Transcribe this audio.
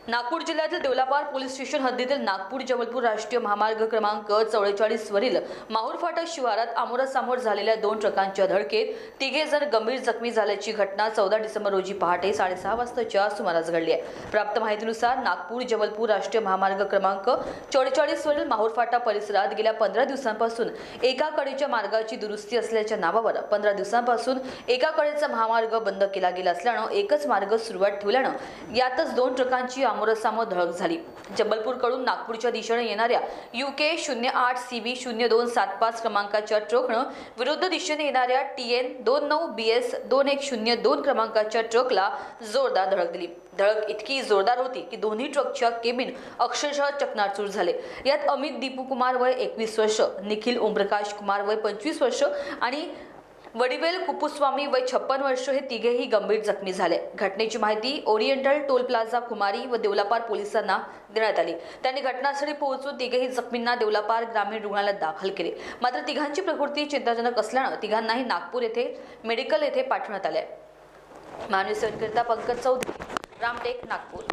नागपूर जिल्ह्यातील Deolapar police station हद्दीतील नागपूर जबलपूर राष्ट्रीय महामार्ग क्रमांक 44 वरील माहूर फाटक शिवारात आमोरासमोर झालेल्या दोन ट्रकांच्या धडकेत तिघे जण गंभीर जखमी झाल्याची घटना 14 डिसेंबर रोजी पहाटे 6:30 वाजताच्या सुमारास घडली आहे। प्राप्त माहितीनुसार नागपूर जबलपूर राष्ट्रीय महामार्ग क्रमांक 44 वरील माहूर फाटा परिसरात गेल्या 15 दिवसांपासून एका कडेच्या मार्गाची दुरुस्ती असल्याच्या नावावर 15 दिवसांपासून एका कडेचा महामार्ग बंद केला गेला असल्यानं एकच मार्ग सुरुवात ठेवल्यानं यातच दोन ट्रकांची आमोरासमोर धडक झाली। जबलपूरकडून नागपूरच्या दिशेने येणाऱ्या UK 08 CB 0275 क्रमांकाच्या ट्रकनं विरुद्ध दिशेने येणाऱ्या TN 29 BS 2102 क्रमांकाच्या ट्रकला जोरदार धडक दिली। धडक इतकी जोरदार होती की दोन्ही ट्रकच्या केबिन अक्षरशः चकनाचूर झाले। यात अमित दीपू कुमार वय 21 वर्ष, निखिल ओमप्रकाश कुमार वय 25 वर्ष आणि वडिवेल कुपुस्वामी वय 56 वर्ष हे तिघेही गंभीर जखमी झाले। घटनेची माहिती ओरिएंटल टोल प्लाझा कुमारी व देवलापार पोलिसांना देण्यात आली। त्यांनी घटनास्थळी पोहोचून तिघेही जखमींना देवलापार ग्रामीण रुग्णालयात दाखल केले। मात्र तिघांची प्रकृती चिंताजनक असल्यानं तिघांनाही नागपूर येथे मेडिकल येथे पाठवण्यात आले। मानवी सेवेकरिता पंकज चौधरी, रामटेक, नागपूर।